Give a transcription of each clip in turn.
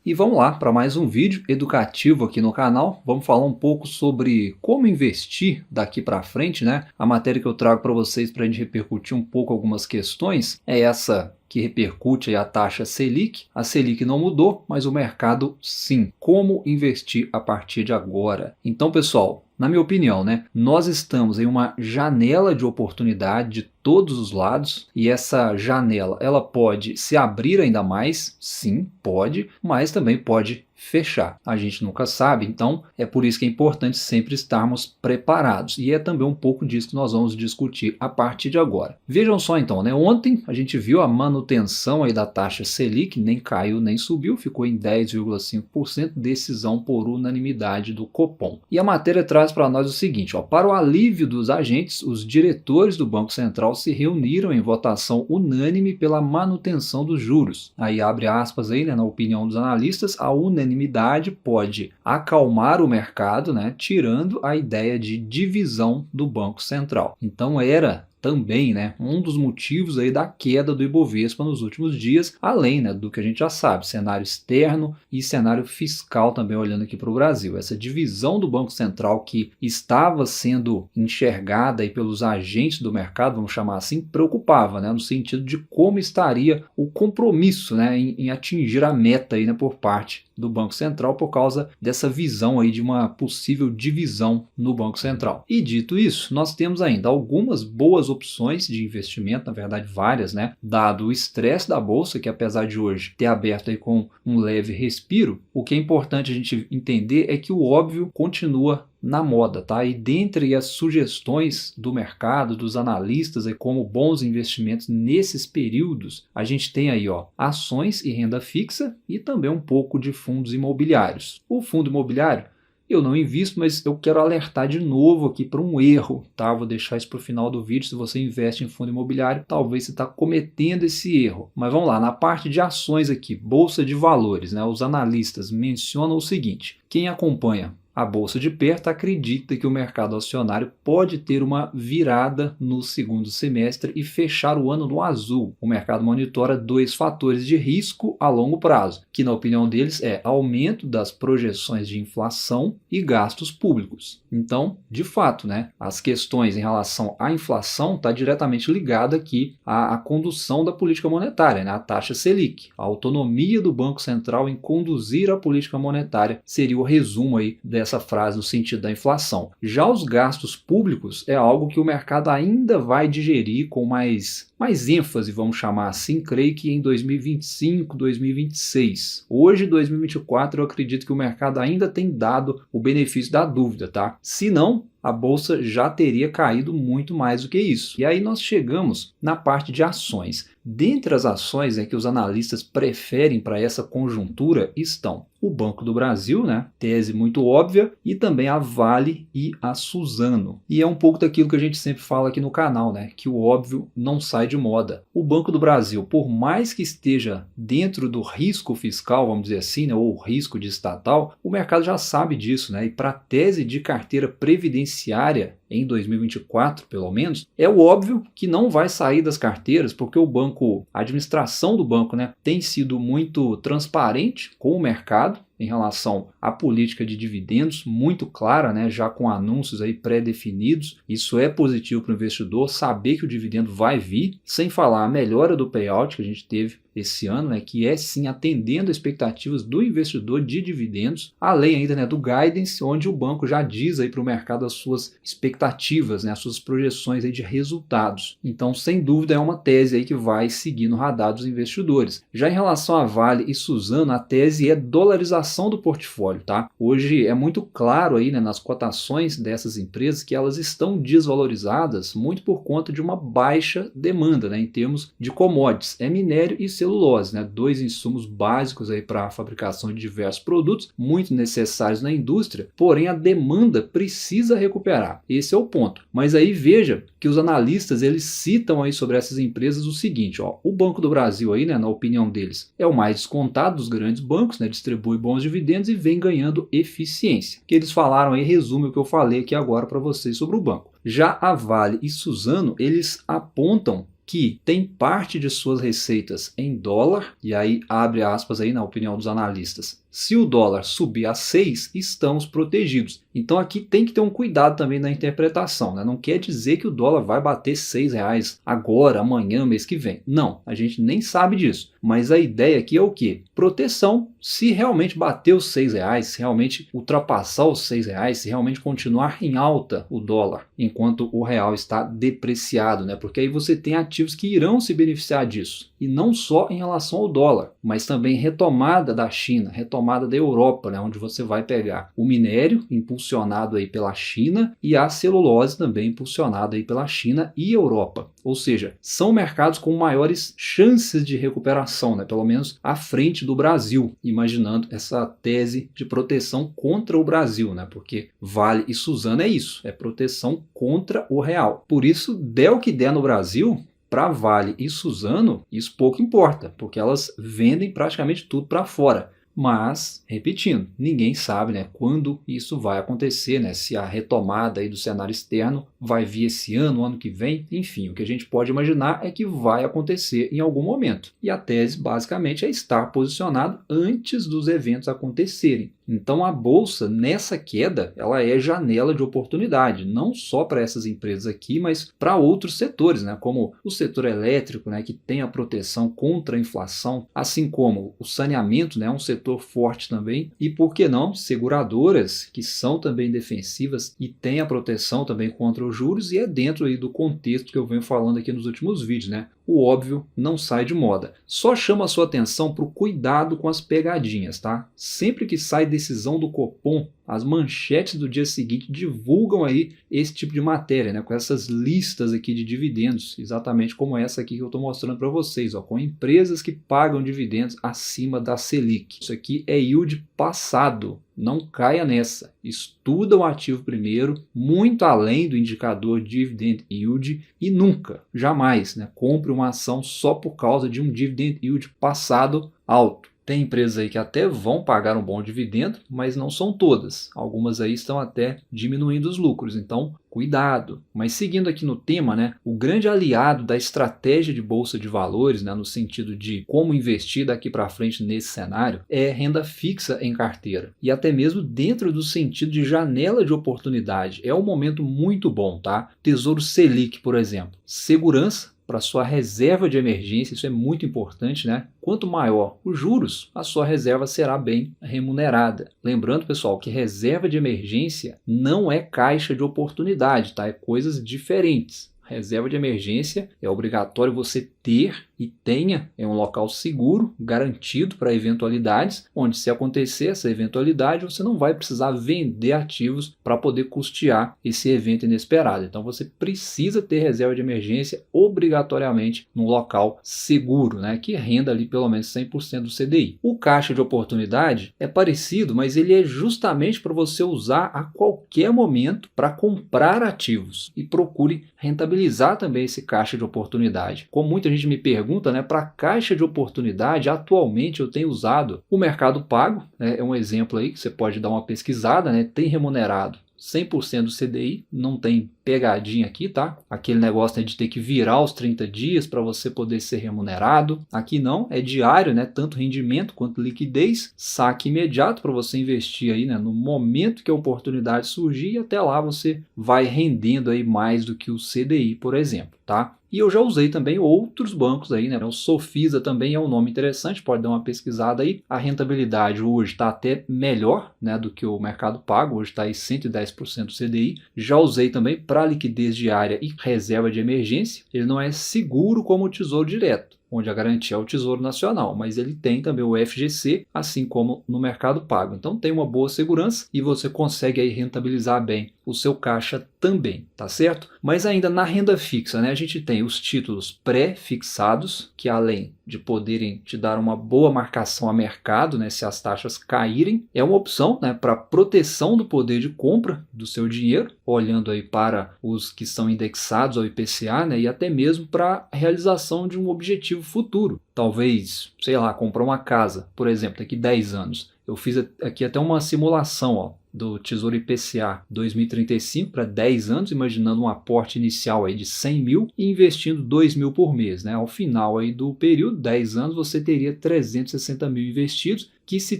E vamos lá para mais um vídeo educativo aqui no canal. Vamos falar um pouco sobre como investir daqui para frente, né? A matéria que eu trago para vocês para a gente repercutir um pouco algumas questões é essa que repercute aí a taxa Selic. A Selic não mudou, mas o mercado sim. Como investir a partir de agora? Então, pessoal, na minha opinião, né, nós estamos em uma janela de oportunidade de todos os lados e essa janela ela pode se abrir ainda mais, sim, pode, mas também pode fechar. A gente nunca sabe, então é por isso que é importante sempre estarmos preparados. E é também um pouco disso que nós vamos discutir a partir de agora. Vejam só então, né? Ontem a gente viu a manutenção aí da taxa Selic, nem caiu nem subiu, ficou em 10,5%, decisão por unanimidade do Copom. E a matéria traz para nós o seguinte, ó, para o alívio dos agentes, os diretores do Banco Central se reuniram em votação unânime pela manutenção dos juros. Aí abre aspas aí, né, na opinião dos analistas, a unanimidade pode acalmar o mercado, né, tirando a ideia de divisão do Banco Central. Então era também, né, um dos motivos aí da queda do Ibovespa nos últimos dias, além, né, do que a gente já sabe, cenário externo e cenário fiscal também olhando aqui para o Brasil. Essa divisão do Banco Central que estava sendo enxergada aí pelos agentes do mercado, vamos chamar assim, preocupava, né, no sentido de como estaria o compromisso, né, em atingir a meta aí, né, por parte do Banco Central por causa dessa visão aí de uma possível divisão no Banco Central. E dito isso, nós temos ainda algumas boas opções de investimento, na verdade várias, né? Dado o estresse da bolsa, que apesar de hoje ter aberto aí com um leve respiro, o que é importante a gente entender é que o óbvio continua na moda, tá? E dentre as sugestões do mercado, dos analistas, aí, como bons investimentos nesses períodos, a gente tem aí, ó, ações e renda fixa e também um pouco de fundos imobiliários. O fundo imobiliário eu não invisto, mas eu quero alertar de novo aqui para um erro, tá? Vou deixar isso para o final do vídeo. Se você investe em fundo imobiliário, talvez você está cometendo esse erro. Mas vamos lá, na parte de ações aqui, Bolsa de Valores, né? Os analistas mencionam o seguinte, quem acompanha a bolsa de perto acredita que o mercado acionário pode ter uma virada no segundo semestre e fechar o ano no azul. O mercado monitora dois fatores de risco a longo prazo, que na opinião deles é aumento das projeções de inflação e gastos públicos. Então, de fato, né, as questões em relação à inflação está diretamente ligada aqui à condução da política monetária, né, a taxa Selic. A autonomia do Banco Central em conduzir a política monetária seria o resumo aí essa frase no sentido da inflação. Já os gastos públicos é algo que o mercado ainda vai digerir com mais ênfase, vamos chamar assim, creio que em 2025, 2026. Hoje, 2024, eu acredito que o mercado ainda tem dado o benefício da dúvida, tá? Se não, a bolsa já teria caído muito mais do que isso. E aí nós chegamos na parte de ações. Dentre as ações que os analistas preferem para essa conjuntura estão o Banco do Brasil, né? Tese muito óbvia, e também a Vale e a Suzano. E é um pouco daquilo que a gente sempre fala aqui no canal, né? Que o óbvio não sai de moda. O Banco do Brasil, por mais que esteja dentro do risco fiscal, vamos dizer assim, né? Ou risco de estatal, o mercado já sabe disso, né? E para a tese de carteira previdenciária em 2024, pelo menos, é o óbvio que não vai sair das carteiras, porque o banco, a administração do banco, né, tem sido muito transparente com o mercado em relação à política de dividendos, muito clara, né, já com anúncios aí pré-definidos. Isso é positivo para o investidor, saber que o dividendo vai vir, sem falar a melhora do payout que a gente teve esse ano, né, que é sim atendendo as expectativas do investidor de dividendos, além ainda, né, do guidance, onde o banco já diz aí para o mercado as suas expectativas, né, as suas projeções aí de resultados. Então, sem dúvida, é uma tese aí que vai seguir no radar dos investidores. Já em relação a Vale e Suzano, a tese é dolarização do portfólio, tá? Hoje é muito claro aí, né, nas cotações dessas empresas que elas estão desvalorizadas muito por conta de uma baixa demanda, né, em termos de commodities, é minério e celulose, né, dois insumos básicos aí para a fabricação de diversos produtos, muito necessários na indústria, porém a demanda precisa recuperar. Esse é o ponto. Mas aí veja que os analistas eles citam aí sobre essas empresas o seguinte, ó, o Banco do Brasil aí, né, na opinião deles, é o mais descontado dos grandes bancos, né, distribui bons dividendos e vem ganhando eficiência. O que eles falaram aí resume o que eu falei aqui agora para vocês sobre o banco. Já a Vale e Suzano, eles apontam que tem parte de suas receitas em dólar, e aí abre aspas aí na opinião dos analistas. Se o dólar subir a 6, estamos protegidos. Então aqui tem que ter um cuidado também na interpretação, né? Não quer dizer que o dólar vai bater R$ 6 agora, amanhã, mês que vem. Não, a gente nem sabe disso. Mas a ideia aqui é o quê? Proteção. Se realmente bater os R$ 6, se realmente ultrapassar os R$ 6, se realmente continuar em alta o dólar, enquanto o real está depreciado, né? Porque aí você tem ativos que irão se beneficiar disso. E não só em relação ao dólar, mas também retomada da China, retomada da Europa, né? Onde você vai pegar o minério impulsionado aí pela China e a celulose também impulsionada aí pela China e Europa. Ou seja, são mercados com maiores chances de recuperação, né? Pelo menos à frente do Brasil, imaginando essa tese de proteção contra o Brasil, né? Porque Vale e Suzano é isso, é proteção contra o real. Por isso, der o que der no Brasil, para Vale e Suzano, isso pouco importa, porque elas vendem praticamente tudo para fora. Mas, repetindo, ninguém sabe, né, quando isso vai acontecer, né, se a retomada aí do cenário externo vai vir esse ano, ano que vem, enfim, o que a gente pode imaginar é que vai acontecer em algum momento. E a tese, basicamente, é estar posicionado antes dos eventos acontecerem. Então a bolsa, nessa queda, ela é janela de oportunidade, não só para essas empresas aqui, mas para outros setores, né, como o setor elétrico, né, que tem a proteção contra a inflação, assim como o saneamento, né, um setor forte também, e por que não, seguradoras, que são também defensivas e têm a proteção também contra os juros, e é dentro aí do contexto que eu venho falando aqui nos últimos vídeos, né? O óbvio não sai de moda. Só chama a sua atenção para o cuidado com as pegadinhas, tá? Sempre que sai decisão do Copom, as manchetes do dia seguinte divulgam aí esse tipo de matéria, né? Com essas listas aqui de dividendos, exatamente como essa aqui que eu estou mostrando para vocês, ó, com empresas que pagam dividendos acima da Selic. Isso aqui é yield passado. Não caia nessa. Estuda o ativo primeiro, muito além do indicador Dividend Yield, e nunca, jamais, né, compre uma ação só por causa de um Dividend Yield passado alto. Tem empresas aí que até vão pagar um bom dividendo, mas não são todas. Algumas aí estão até diminuindo os lucros, então cuidado. Mas seguindo aqui no tema, né, o grande aliado da estratégia de bolsa de valores, né, no sentido de como investir daqui para frente nesse cenário, é renda fixa em carteira. E até mesmo dentro do sentido de janela de oportunidade. É um momento muito bom, tá? Tesouro Selic, por exemplo. Segurança para sua reserva de emergência, isso é muito importante, né? Quanto maior os juros, a sua reserva será bem remunerada. Lembrando, pessoal, que reserva de emergência não é caixa de oportunidade, tá? É coisas diferentes. Reserva de emergência é obrigatório você ter e tenha em um local seguro, garantido para eventualidades, onde se acontecer essa eventualidade, você não vai precisar vender ativos para poder custear esse evento inesperado. Então você precisa ter reserva de emergência obrigatoriamente num local seguro, né, que renda ali pelo menos 100% do CDI. O caixa de oportunidade é parecido, mas ele é justamente para você usar a qualquer momento para comprar ativos, e procure rentabilizar também esse caixa de oportunidade. Como muita gente me pergunta, né, para caixa de oportunidade, atualmente eu tenho usado o Mercado Pago, né, é um exemplo aí que você pode dar uma pesquisada, né, tem remunerado 100% do CDI, não tem pegadinha aqui, tá? Aquele negócio, né, de ter que virar os 30 dias para você poder ser remunerado. Aqui não, é diário, né? Tanto rendimento quanto liquidez, saque imediato para você investir aí, né, no momento que a oportunidade surgir, e até lá você vai rendendo aí mais do que o CDI, por exemplo, tá? E eu já usei também outros bancos aí, né? O Sofisa também é um nome interessante, pode dar uma pesquisada aí. A rentabilidade hoje está até melhor, né, do que o Mercado Pago, hoje está aí 110% do CDI. Já usei também para liquidez diária e reserva de emergência. Ele não é seguro como o Tesouro Direto, onde a garantia é o Tesouro Nacional, mas ele tem também o FGC, assim como no Mercado Pago. Então tem uma boa segurança e você consegue aí rentabilizar bem o seu caixa também, tá certo? Mas ainda na renda fixa, né, a gente tem os títulos pré-fixados, que além de poderem te dar uma boa marcação a mercado, né, se as taxas caírem, é uma opção, né, para proteção do poder de compra do seu dinheiro, olhando aí para os que são indexados ao IPCA, né, e até mesmo para a realização de um objetivo futuro. Talvez, sei lá, comprar uma casa, por exemplo, daqui 10 anos. Eu fiz aqui até uma simulação, ó. do Tesouro IPCA 2035 para 10 anos, imaginando um aporte inicial aí de 100 mil e investindo 2 mil por mês, né? Ao final aí do período, 10 anos, você teria 360 mil investidos, que se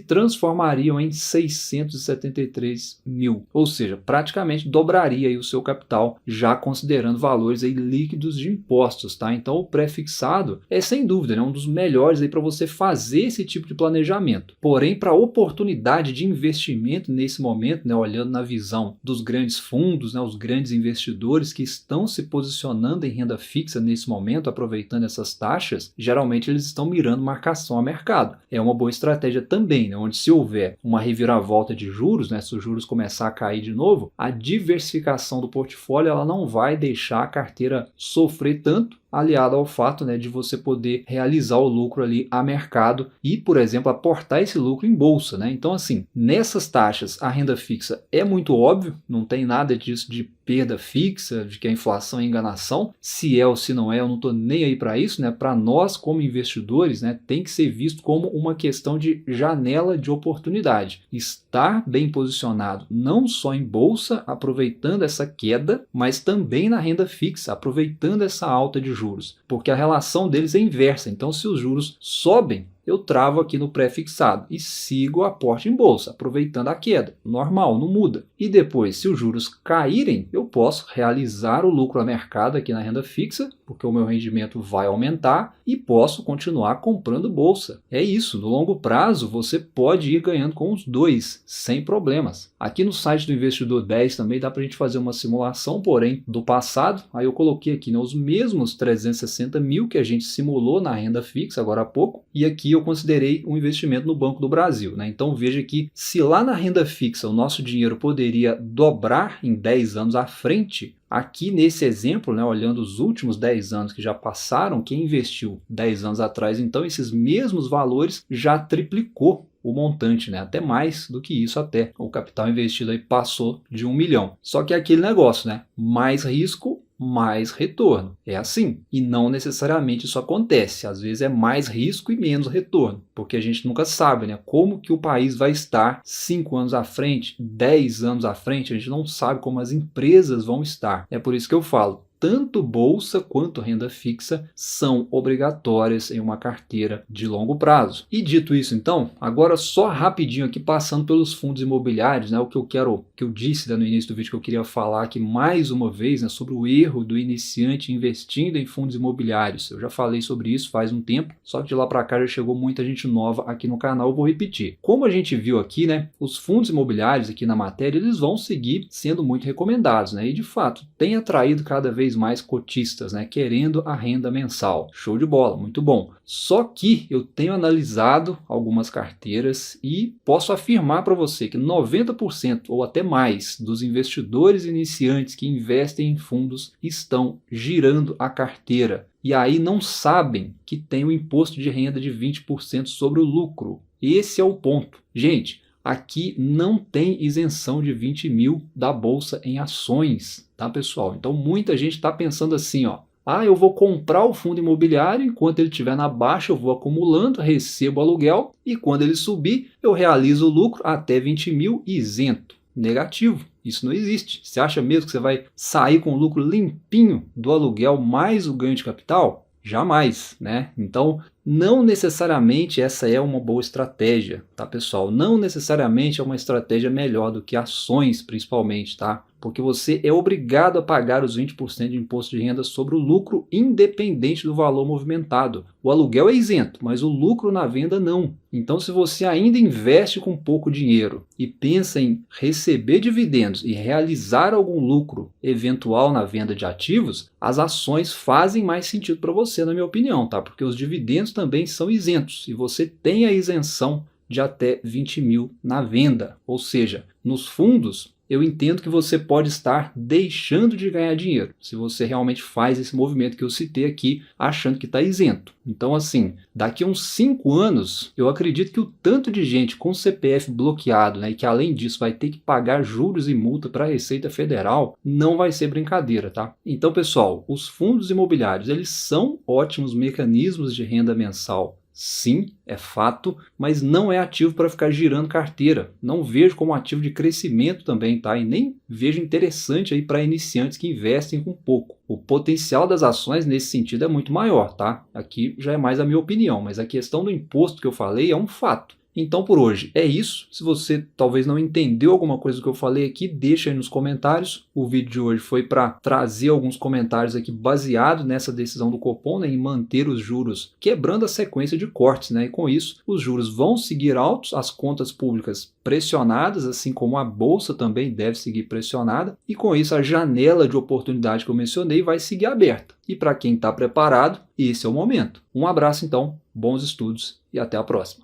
transformariam em 673 mil, ou seja, praticamente dobraria aí o seu capital, já considerando valores aí líquidos de impostos, tá? Então o pré-fixado é sem dúvida, né, um dos melhores aí para você fazer esse tipo de planejamento. Porém, para a oportunidade de investimento nesse momento, né, olhando na visão dos grandes fundos, né, os grandes investidores que estão se posicionando em renda fixa nesse momento, aproveitando essas taxas, geralmente eles estão mirando marcação a mercado. É uma boa estratégia também, né, onde se houver uma reviravolta de juros, né, se os juros começar a cair de novo, a diversificação do portfólio ela não vai deixar a carteira sofrer tanto, aliado ao fato, né, de você poder realizar o lucro ali a mercado e, por exemplo, aportar esse lucro em bolsa, né? Então, assim, nessas taxas, a renda fixa é muito óbvio, não tem nada disso de perda fixa, de que a inflação é enganação. Se é ou se não é, eu não estou nem aí para isso, né? Para nós, como investidores, né, tem que ser visto como uma questão de janela de oportunidade. Estar bem posicionado não só em bolsa, aproveitando essa queda, mas também na renda fixa, aproveitando essa alta de juros, porque a relação deles é inversa. Então, se os juros sobem, eu travo aqui no pré-fixado e sigo o aporte em bolsa, aproveitando a queda. Normal, não muda. E depois, se os juros caírem, eu posso realizar o lucro a mercado aqui na renda fixa, porque o meu rendimento vai aumentar e posso continuar comprando bolsa. É isso, no longo prazo você pode ir ganhando com os dois, sem problemas. Aqui no site do Investidor 10 também dá para a gente fazer uma simulação, porém, do passado. Aí eu coloquei aqui, né, os mesmos 360 mil que a gente simulou na renda fixa agora há pouco, e aqui eu considerei um investimento no Banco do Brasil, né? Então veja que se lá na renda fixa o nosso dinheiro poderia dobrar em 10 anos à frente, aqui nesse exemplo, né, olhando os últimos 10 anos que já passaram, quem investiu 10 anos atrás, então esses mesmos valores já triplicou o montante, né? Até mais do que isso até. O capital investido aí passou de 1 milhão. Só que é aquele negócio, né? Mais risco, mais retorno. É assim. E não necessariamente isso acontece. Às vezes é mais risco e menos retorno. Porque a gente nunca sabe, né? Como que o país vai estar 5 anos à frente, 10 anos à frente. A gente não sabe como as empresas vão estar. É por isso que eu falo. Tanto bolsa quanto renda fixa são obrigatórias em uma carteira de longo prazo. E dito isso, então, agora só rapidinho aqui passando pelos fundos imobiliários, né, o que eu disse, né, no início do vídeo que eu queria falar aqui mais uma vez, né, sobre o erro do iniciante investindo em fundos imobiliários. Eu já falei sobre isso faz um tempo, só que de lá para cá já chegou muita gente nova aqui no canal, eu vou repetir. Como a gente viu aqui, né, os fundos imobiliários aqui na matéria, eles vão seguir sendo muito recomendados, né, e de fato tem atraído cada vez mais cotistas, né, querendo a renda mensal. Show de bola, muito bom. Só que eu tenho analisado algumas carteiras e posso afirmar para você que 90% ou até mais dos investidores iniciantes que investem em fundos estão girando a carteira. E aí não sabem que tem o imposto de renda de 20% sobre o lucro. Esse é o ponto. Gente, aqui não tem isenção de 20 mil da bolsa em ações, tá, pessoal? Então muita gente está pensando assim, ó, eu vou comprar o fundo imobiliário, enquanto ele estiver na baixa eu vou acumulando, recebo aluguel e quando ele subir eu realizo o lucro até 20 mil isento. Negativo, isso não existe. Você acha mesmo que você vai sair com o lucro limpinho do aluguel mais o ganho de capital? Jamais, né? Então, não necessariamente essa é uma boa estratégia, tá, pessoal? Não necessariamente é uma estratégia melhor do que ações, principalmente, tá? Porque você é obrigado a pagar os 20% de imposto de renda sobre o lucro, independente do valor movimentado. O aluguel é isento, mas o lucro na venda não. Então, se você ainda investe com pouco dinheiro e pensa em receber dividendos e realizar algum lucro eventual na venda de ativos, as ações fazem mais sentido para você, na minha opinião, tá? Porque os dividendos também são isentos e você tem a isenção de até 20 mil na venda. Ou seja, nos fundos, eu entendo que você pode estar deixando de ganhar dinheiro se você realmente faz esse movimento que eu citei aqui, achando que está isento. Então, assim, daqui a uns 5 anos, eu acredito que o tanto de gente com CPF bloqueado, né, e que além disso vai ter que pagar juros e multa para a Receita Federal, não vai ser brincadeira, tá? Então, pessoal, os fundos imobiliários, eles são ótimos mecanismos de renda mensal Sim, é fato, mas não é ativo para ficar girando carteira. Não vejo como ativo de crescimento também, tá? E nem vejo interessante aí para iniciantes que investem com pouco. O potencial das ações nesse sentido é muito maior, tá? Aqui já é mais a minha opinião, mas a questão do imposto que eu falei é um fato. Então por hoje é isso. Se você talvez não entendeu alguma coisa do que eu falei aqui, deixa aí nos comentários. O vídeo de hoje foi para trazer alguns comentários aqui baseado nessa decisão do Copom, né, em manter os juros quebrando a sequência de cortes, né? E com isso os juros vão seguir altos, as contas públicas pressionadas, assim como a bolsa também deve seguir pressionada, e com isso a janela de oportunidade que eu mencionei vai seguir aberta. E para quem está preparado, esse é o momento. Um abraço então, bons estudos e até a próxima.